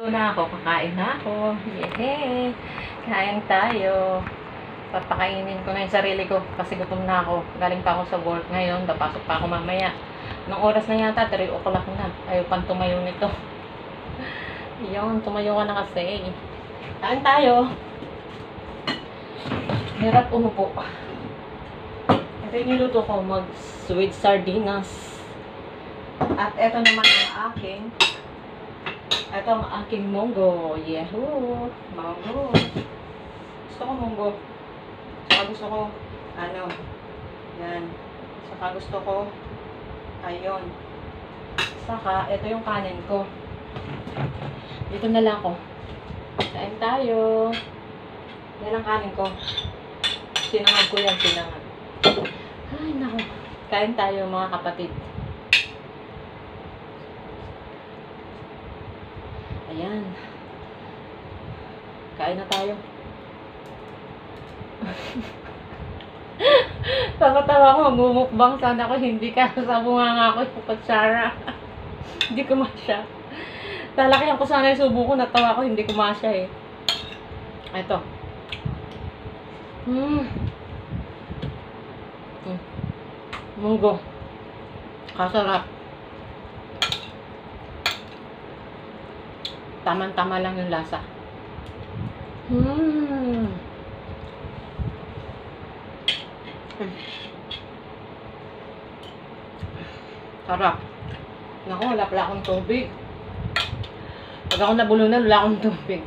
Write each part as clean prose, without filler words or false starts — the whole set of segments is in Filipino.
na ako, kakain na ako. Yehey! Kain tayo. Papakainin ko na yung sarili ko kasi gutom na ako. Galing pa ako sa work ngayon, papasok pa ako mamaya. Anong oras na yata? 3 o'clock na. Ayaw pang tumayo nito. Yun, tumayo ka na kasi. Kain tayo. Hirap umupo. Ito yung niluto ko, mag-sweet sardinas. At ito naman ang aking munggo. Yehoo! Munggo. Gusto ko munggo. Saka gusto ko, yan. Saka gusto ko, ayun. Saka, ito yung kanin ko. Dito na lang ako. Kain tayo. Yan ang kanin ko. Sinangag ko yan, sinangag. Ay, naku. Kain tayo mga kapatid. Ayan. Kain na tayo. Tawa-tawa ko, magmumukbang. Sana ko hindi ka sa bunganga ko yung kutsara. Hindi ko masya. Talakihan ko sana yung subo ko. Natawa ko, hindi ko masya eh. Ito. Munggo. Kasarap. Taman-tama lang yung lasa. Sarap. Naku, wala pala akong tubig. Pag ako nabulunan, wala akong tubig.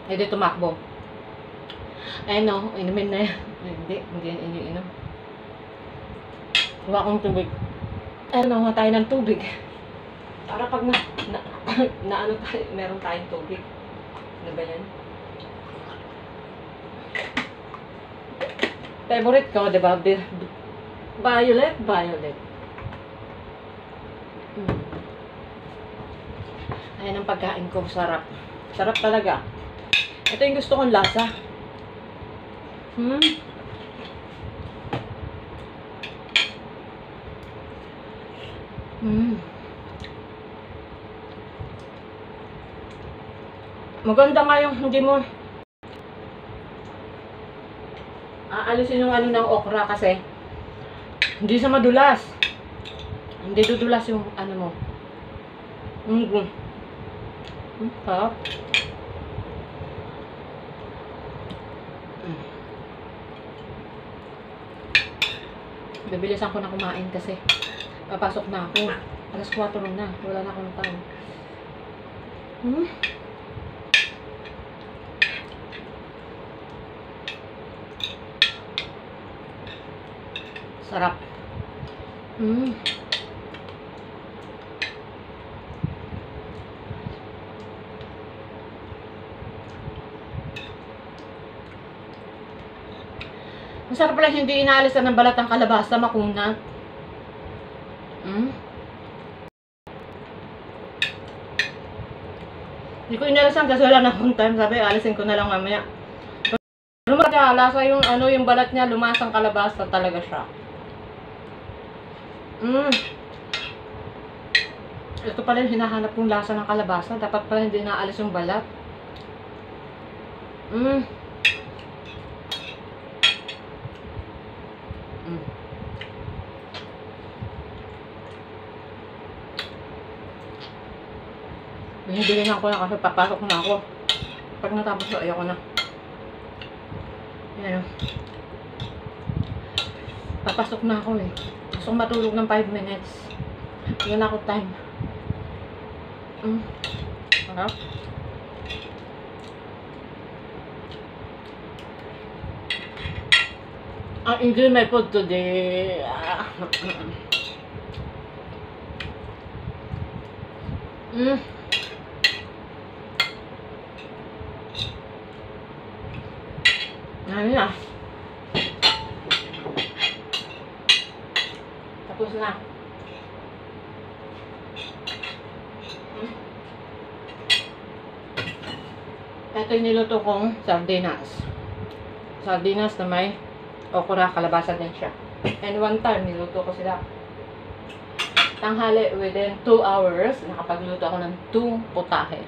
Hindi tumakbo. Ayun o, inumin na yan. Hindi yan iniinom. Wala akong tubig. Ayun o, tayo ng tubig. Para pag meron tayong tubig. Ano ba yan? Favorite ko, diba? Violet. Ayan ang pagkain ko. Sarap. Sarap talaga. Ito yung gusto kong lasa. Maganda nga yung hindi mo aalisin yung ng okra kasi hindi siya madulas. Hindi dudulas yung mo. Sarap. Bibilisan ko na kumain kasi papasok na ako. Alas 4 na. Wala na akong time. Sarap. Masarap pala hindi inaalisan ng balat ang kalabasa, makunat. Hindi ko inalisan kasi wala na akong time. Sabi, alisin ko na lang mamaya. Pero lasa yung yung balat niya, lumasang kalabasa talaga siya. Ito pala yung hinahanap kong lasa ng kalabasa. Dapat pala hindi inaalis yung balat. Binibilin ako na kasi papasok na ako. Pag natapos ko, ayoko na. Ayan. Papasok na ako eh. Gusto kong matulog ng 5 minutes. Hindi na ako time. Sarap. I enjoy my food today. Ano na? Tapos na. Ito yung niluto kong sardinas. Sardinas na may okra, kalabasa din siya. And one time, niluto ko sila. Tanghali, within 2 hours, nakapagluto ako ng 2 putahe.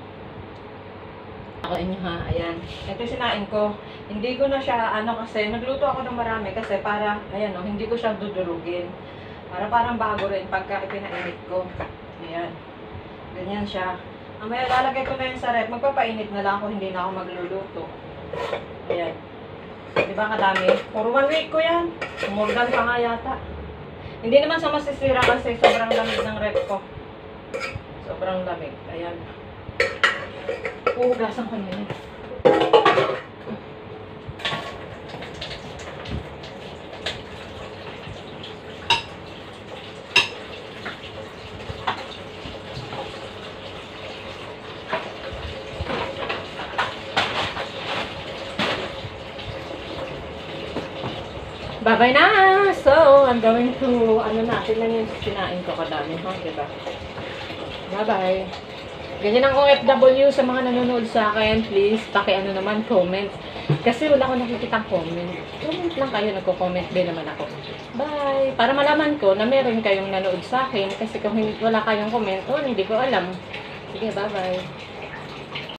Ako inyo ha, ayan. Ito yung sinain ko. Hindi ko na siya, kasi, nagluto ako ng marami kasi para, ayan hindi ko siya dudurugin. Para parang bago rin pagka ipinainit ko. Ayan. Ganyan siya. Mamaya lalagay ko na yun sa rep. Magpapainit na lang ako, hindi na ako magluluto. Ayan. Diba kadami? For 1 week ko yan. Umorgan pa nga yata. Hindi naman sa masisira kasi sobrang lamig ng rep ko. Sobrang lamig. Ayan. Puhugasan ko na yun. Bye-bye na! So, I'm going to, natin lang yung sinain ko kadami, diba? Bye-bye! Ganyan ang OFW sa mga nanonood sa akin. Please, naman, comment. Kasi wala akong nakikitang comment. Comment lang kayo, nagko-comment din naman ako. Bye! Para malaman ko na meron kayong nanood sa akin. Kasi kung wala kayong comment, hindi ko alam. Sige, bye-bye!